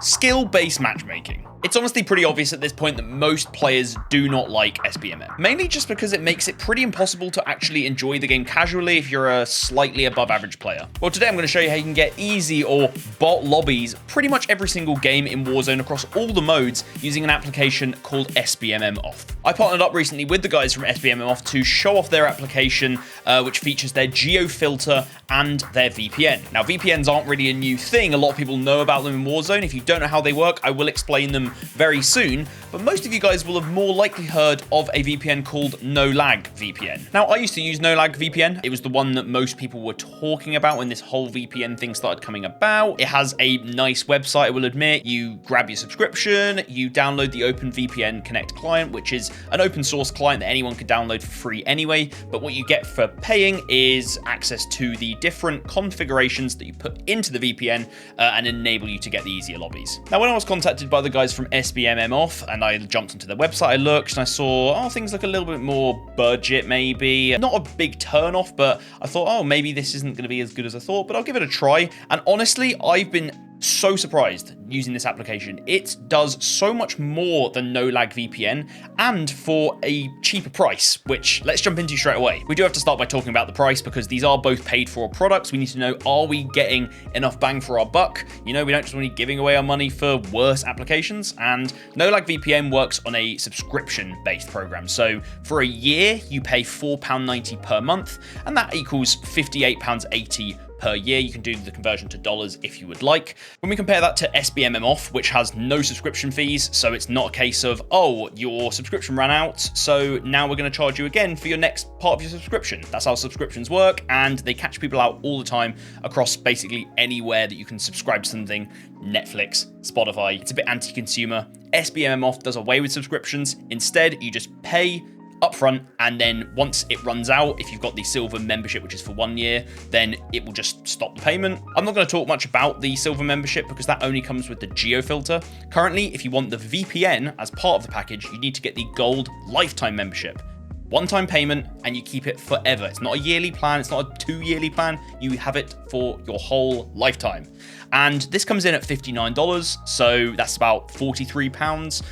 Skill-based matchmaking. It's honestly pretty obvious at this point that most players do not like SBMM, mainly just because it makes it pretty impossible to actually enjoy the game casually if you're a slightly above average player. Well, today I'm going to show you how you can get easy or bot lobbies pretty much every single game in Warzone across all the modes using an application called SBMMOFF. I partnered up recently with the guys from SBMMOFF to show off their application, which features their Geofilter and their VPN. Now, VPNs aren't really a new thing. A lot of people know about them in Warzone. If you don't know how they work, I will explain them very soon, but most of you guys will have more likely heard of a VPN called NoLagVPN. Now, I used to use NoLagVPN. It was the one that most people were talking about when this whole VPN thing started coming about. It has a nice website, I will admit. You grab your subscription, you download the OpenVPN Connect client, which is an open source client that anyone can download for free anyway, but what you get for paying is access to the different configurations that you put into the VPN and enable you to get the easier lobbies. Now, when I was contacted by the guys from SBMMOFF and I jumped onto their website, I looked and I saw, oh, things look a little bit more budget maybe. Not a big turn off, but I thought, oh, maybe this isn't going to be as good as I thought, but I'll give it a try. And honestly, I've been so surprised using this application. It does so much more than NoLagVPN and for a cheaper price, which let's jump into straight away. We do have to start by talking about the price because these are both paid for products. We need to know, are we getting enough bang for our buck? You know, we don't just want to be giving away our money for worse applications, and NoLagVPN works on a subscription-based program. So for a year, you pay £4.90 per month, and that equals £58.80 per year. You can do the conversion to dollars if you would like. When we compare that to SBMMOFF, which has no subscription fees, so it's not a case of, oh, your subscription ran out, so now we're going to charge you again for your next part of your subscription. That's how subscriptions work, and they catch people out all the time across basically anywhere that you can subscribe to something. Netflix, Spotify. It's a bit anti-consumer. SBMMOFF does away with subscriptions. Instead, you just pay upfront, and then once it runs out, if you've got the silver membership, which is for 1 year, then it will just stop the payment. I'm not going to talk much about the silver membership because that only comes with the Geofilter. Currently, if you want the VPN as part of the package, you need to get the gold lifetime membership. One-time payment, and you keep it forever. It's not a yearly plan. It's not a 2-yearly plan. You have it for your whole lifetime. And this comes in at $59, so that's about £43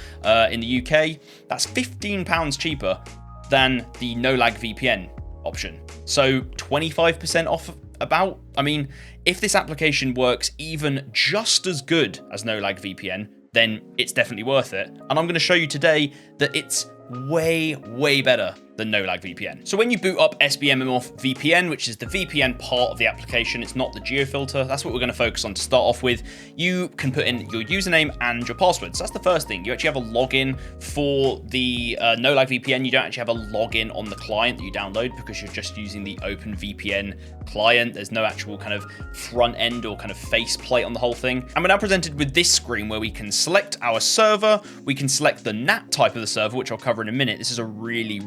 in the UK. That's £15 cheaper than the NoLagVPN option. So 25% off about. I mean, if this application works even just as good as NoLagVPN, then it's definitely worth it. And I'm going to show you today that it's way better than NoLagVPN. So when you boot up SBMMOFF VPN, which is the VPN part of the application, it's not the Geofilter, that's what we're going to focus on to start off with. You can put in your username and your password. So that's the first thing. You actually have a login for the NoLagVPN. You don't actually have a login on the client that you download because you're just using the OpenVPN client. There's no actual kind of front end or kind of faceplate on the whole thing. And we're now presented with this screen where we can select our server. We can select the NAT type of the server, which I'll cover in a minute. This is a really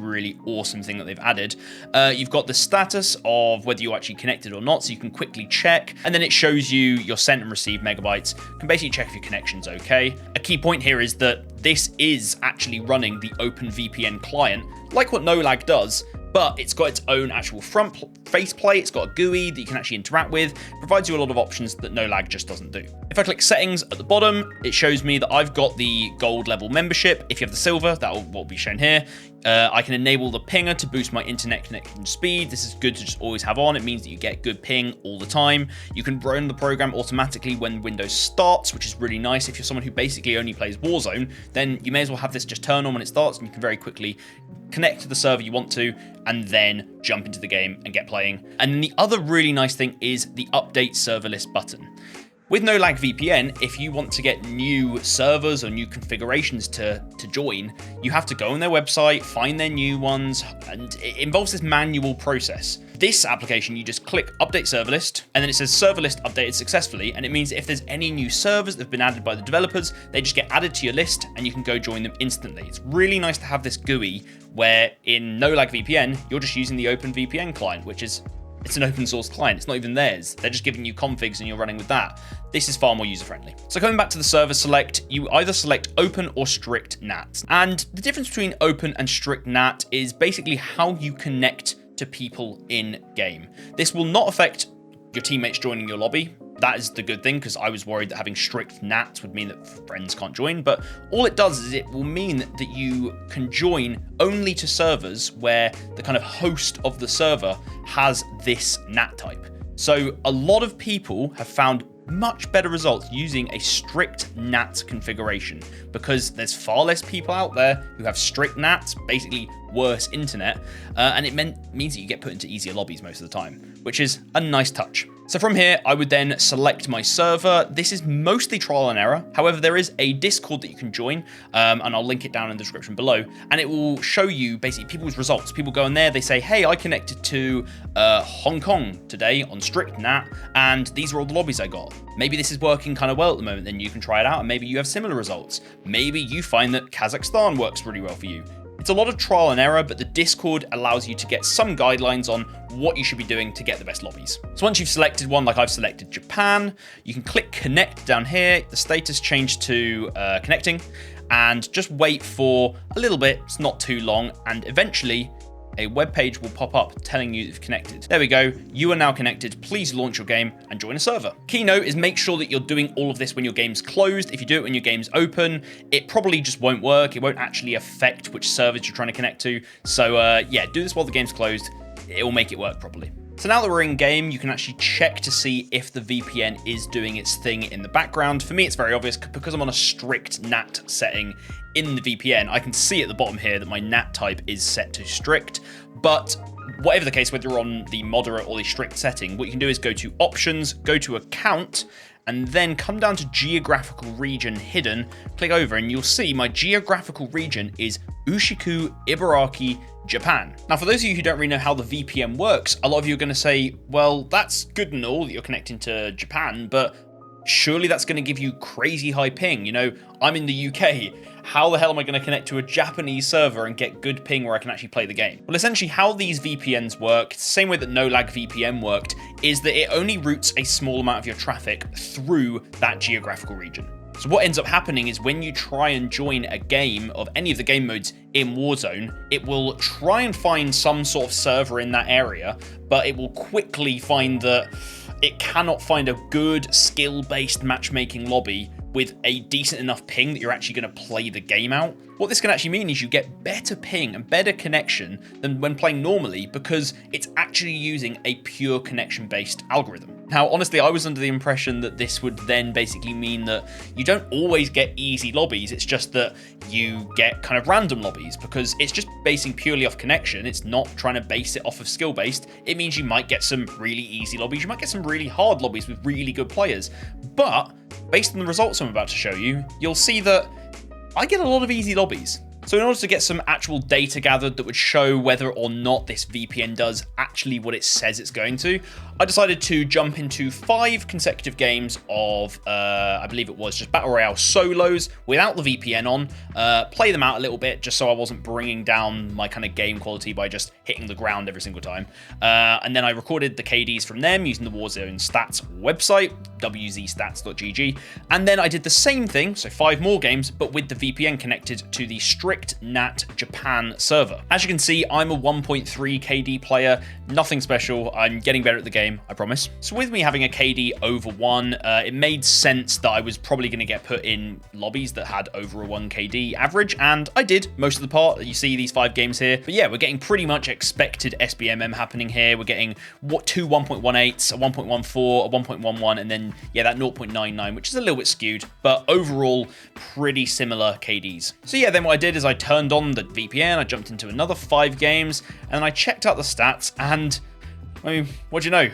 awesome thing that they've added. You've got the status of whether you're actually connected or not, so you can quickly check, and then it shows you your sent and received megabytes. You can basically check if your connection's okay. A key point here is that this is actually running the OpenVPN client, like what NoLag does, but it's got its own actual front faceplate. It's got a GUI that you can actually interact with. It provides you a lot of options that NoLag just doesn't do. If I click settings at the bottom, it shows me that I've got the gold level membership. If you have the silver, that will be shown here. I can enable the pinger to boost my internet connection speed. This is good to just always have on. It means that you get good ping all the time. You can run the program automatically when Windows starts, which is really nice. If you're someone who basically only plays Warzone, then you may as well have this just turn on when it starts, and you can very quickly connect to the server you want to, and then jump into the game and get playing. And then the other really nice thing is the update server list button. With NoLagVPN, if you want to get new servers or new configurations to join, you have to go on their website, find their new ones, and it involves this manual process. This application, you just click Update Server List, and then it says Server List updated successfully, and it means if there's any new servers that have been added by the developers, they just get added to your list, and you can go join them instantly. It's really nice to have this GUI, where in NoLagVPN, you're just using the OpenVPN client, which is it's an open source client. It's not even theirs. They're just giving you configs and you're running with that. This is far more user-friendly. So coming back to the server select, you either select open or strict NAT. And the difference between open and strict NAT is basically how you connect to people in game. This will not affect your teammates joining your lobby. that is the good thing, because I was worried that having strict NATs would mean that friends can't join. But all it does is it will mean that you can join only to servers where the kind of host of the server has this NAT type. So a lot of people have found much better results using a strict NAT configuration, because there's far less people out there who have strict NATs, basically worse internet, and it means that you get put into easier lobbies most of the time, which is a nice touch. So from here, I would then select my server. This is mostly trial and error. However, there is a Discord that you can join, and I'll link it down in the description below, and it will show you basically people's results. People go in there, they say, hey, I connected to Hong Kong today on strict NAT, and these are all the lobbies I got. Maybe this is working kind of well at the moment, then you can try it out, and maybe you have similar results. Maybe you find that Kazakhstan works really well for you. It's a lot of trial and error, but the Discord allows you to get some guidelines on what you should be doing to get the best lobbies. So once you've selected one, like I've selected Japan, you can click connect down here, the status changed to connecting, and just wait for a little bit, it's not too long, and eventually a web page will pop up telling you you've connected. There we go, you are now connected. Please launch your game and join a server. Key note is make sure that you're doing all of this when your game's closed. If you do it when your game's open, it probably just won't work. It won't actually affect which servers you're trying to connect to. So yeah, do this while the game's closed. It will make it work properly. So now that we're in game, you can actually check to see if the VPN is doing its thing in the background. For me, it's very obvious because I'm on a strict NAT setting in the VPN. I can see at the bottom here that my NAT type is set to strict, but whatever the case, whether you're on the moderate or the strict setting, what you can do is go to options, go to account, and then come down to geographical region hidden, click over, and you'll see my geographical region is Ushiku, Ibaraki, Japan. Now, for those of you who don't really know how the VPN works, a lot of you are going to say, well, that's good and all that you're connecting to Japan, but surely that's going to give you crazy high ping. You know, I'm in the UK. How the hell am I going to connect to a Japanese server and get good ping where I can actually play the game? Well, essentially how these VPNs work, the same way that NoLagVPN worked, is that it only routes a small amount of your traffic through that geographical region. So what ends up happening is when you try and join a game of any of the game modes in Warzone, it will try and find some sort of server in that area, but it will quickly find that it cannot find a good skill-based matchmaking lobby with a decent enough ping that you're actually going to play the game out. What this can actually mean is you get better ping and better connection than when playing normally, because it's actually using a pure connection-based algorithm. Now, honestly, I was under the impression that this would then basically mean that you don't always get easy lobbies. It's just that you get kind of random lobbies, because it's just basing purely off connection. It's not trying to base it off of skill-based. It means you might get some really easy lobbies. You might get some really hard lobbies with really good players. But based on the results I'm about to show you, you'll see that I get a lot of easy lobbies. So in order to get some actual data gathered that would show whether or not this VPN does actually what it says it's going to, I decided to jump into 5 consecutive games of, I believe it was just Battle Royale solos without the VPN on, play them out a little bit just so I wasn't bringing down my kind of game quality by just hitting the ground every single time. And then I recorded the KDs from them using the Warzone Stats website, wzstats.gg. And then I did the same thing, so 5 more games, but with the VPN connected to the strict NAT Japan server. As you can see, I'm a 1.3 KD player, nothing special. I'm getting better at the game, I promise. So with me having a KD over 1, it made sense that I was probably going to get put in lobbies that had over a 1 KD average, and I did most of the part. You see these 5 games here. But yeah, we're getting pretty much expected SBMM happening here. We're getting 2 1.18s, a 1.14, a 1.11, and then, yeah, that 0.99, which is a little bit skewed, but overall, pretty similar KDs. So yeah, then what I did is I turned on the VPN, I jumped into another 5 games, and I checked out the stats, and, I mean, what do you know?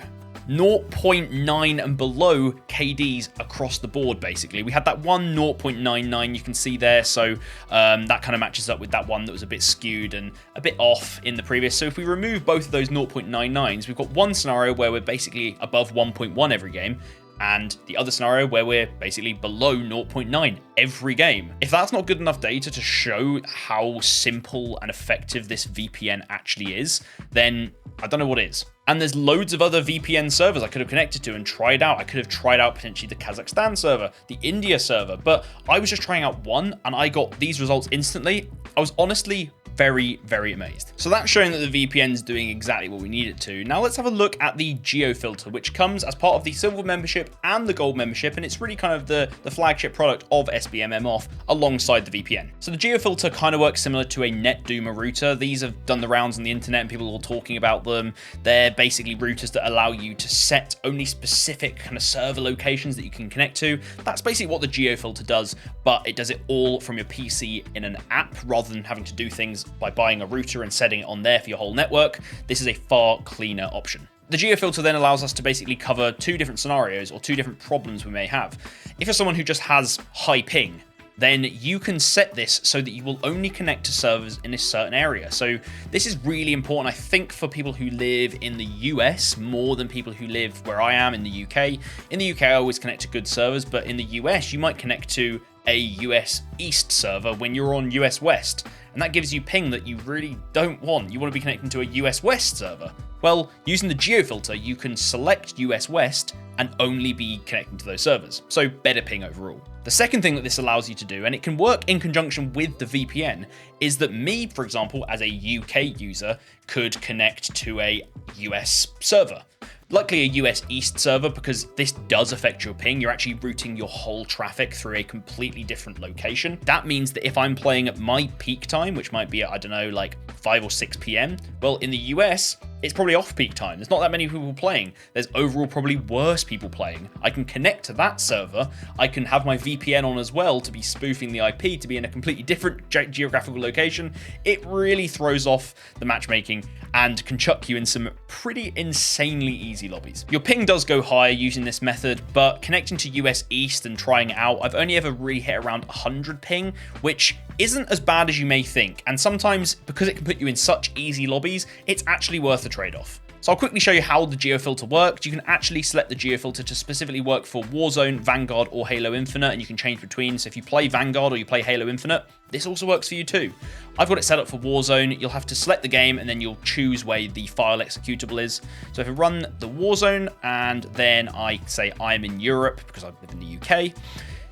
0.9 and below KDs across the board, basically. We had that one 0.99 you can see there, so that kind of matches up with that one that was a bit skewed and a bit off in the previous. So if we remove both of those 0.99s, we've got one scenario where we're basically above 1.1 every game, and the other scenario where we're basically below 0.9 every game. If that's not good enough data to show how simple and effective this VPN actually is, then I don't know what is. And there's loads of other VPN servers I could have connected to and tried out. I could have tried out potentially the Kazakhstan server, the India server, but I was just trying out one and I got these results instantly. I was honestly very, very amazed. So that's showing that the VPN is doing exactly what we need it to. Now let's have a look at the Geofilter, which comes as part of the Silver membership and the Gold membership, and it's really kind of the flagship product of SBMMOFF alongside the VPN. So the Geofilter kind of works similar to a NetDoomer router. These have done the rounds on the internet and people are all talking about them. They're basically routers that allow you to set only specific kind of server locations that you can connect to. That's basically what the Geofilter does, but it does it all from your PC in an app rather than having to do things by buying a router and setting it on there for your whole network. This is a far cleaner option. The Geofilter then allows us to basically cover two different scenarios or two different problems we may have. If you're someone who just has high ping, then you can set this so that you will only connect to servers in a certain area. So this is really important, I think, for people who live in the US more than people who live where I am in the UK. In the UK, I always connect to good servers, but in the US, you might connect to a US East server when you're on US West. And that gives you ping that you really don't want. You want to be connecting to a US West server. Well, using the Geofilter, you can select US West and only be connecting to those servers. So better ping overall. The second thing that this allows you to do, and it can work in conjunction with the VPN, is that me, for example, as a UK user, could connect to a US server. Likely a US East server, because this does affect your ping. You're actually routing your whole traffic through a completely different location. That means that if I'm playing at my peak time, which might be at, I don't know, like 5 or 6 p.m., well, in the US, it's probably off-peak time. There's not that many people playing. There's overall probably worse people playing. I can connect to that server. I can have my VPN on as well to be spoofing the IP to be in a completely different geographical location. It really throws off the matchmaking and can chuck you in some pretty insanely easy lobbies. Your ping does go higher using this method, but connecting to US East and trying it out, I've only ever really hit around 100 ping, which isn't as bad as you may think. And sometimes, because it can put you in such easy lobbies, it's actually worth the trade-off. So I'll quickly show you how the Geofilter works. You can actually select the Geofilter to specifically work for Warzone, Vanguard, or Halo Infinite, and you can change between. So if you play Vanguard or you play Halo Infinite, this also works for you too. I've got it set up for Warzone. You'll have to select the game and then you'll choose where the file executable is. So if I run the Warzone and then I say I'm in Europe because I live in the UK,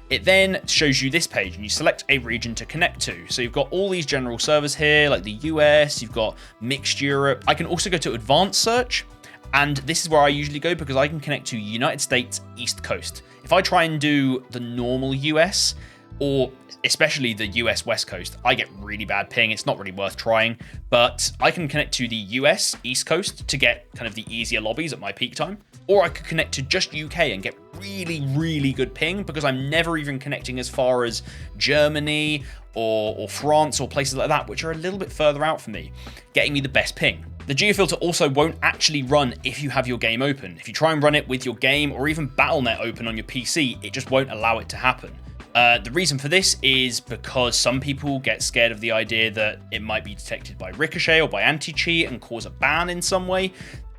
it then shows you this page and you select a region to connect to. So you've got all these general servers here, like the US, you've got mixed Europe. I can also go to advanced search, and this is where I usually go because I can connect to United States East Coast. If I try and do the normal US, or especially the US West Coast, I get really bad ping. It's not really worth trying, but I can connect to the US East Coast to get kind of the easier lobbies at my peak time. Or I could connect to just UK and get really, really good ping because I'm never even connecting as far as Germany or France or places like that, which are a little bit further out for me, getting me the best ping. The Geofilter also won't actually run if you have your game open. If you try and run it with your game or even Battle.net open on your PC, it just won't allow it to happen. The reason for this is because some people get scared of the idea that it might be detected by Ricochet or by anti-cheat and cause a ban in some way.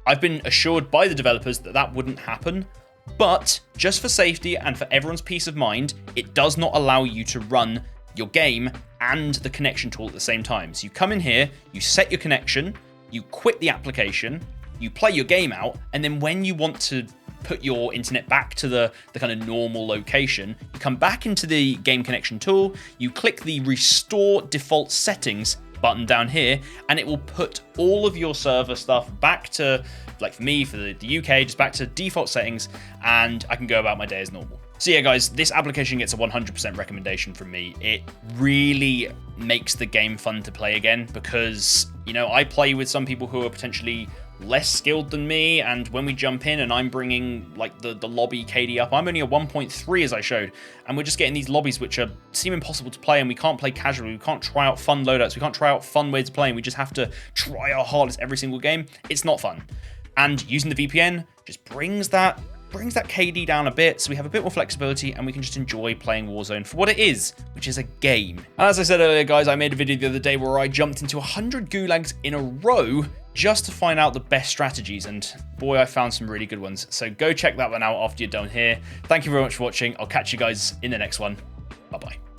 I've been assured by the developers that that wouldn't happen, but just for safety and for everyone's peace of mind, it does not allow you to run your game and the connection tool at the same time. So you come in here, you set your connection, you quit the application, you play your game out, and then when you want to put your internet back to the kind of normal location, you come back into the game connection tool, you click the restore default settings button down here, and it will put all of your server stuff back to, like for me, for the UK, just back to default settings, and I can go about my day as normal. So yeah, guys, this application gets a 100% recommendation from me. It really makes the game fun to play again because, you know, I play with some people who are potentially less skilled than me, and when we jump in and I'm bringing like the lobby KD up, I'm only a 1.3 as I showed, and we're just getting these lobbies which seem impossible to play, and we can't play casually, we can't try out fun loadouts, we can't try out fun ways of playing, we just have to try our hardest every single game. It's not fun. And using the VPN just brings that KD down a bit, so we have a bit more flexibility and we can just enjoy playing Warzone for what it is, which is a game. And as I said earlier, guys, I made a video the other day where I jumped into 100 gulags in a row just to find out the best strategies, and boy, I found some really good ones. So go check that one out after you're done here. Thank you very much for watching. I'll catch you guys in the next one. Bye-bye.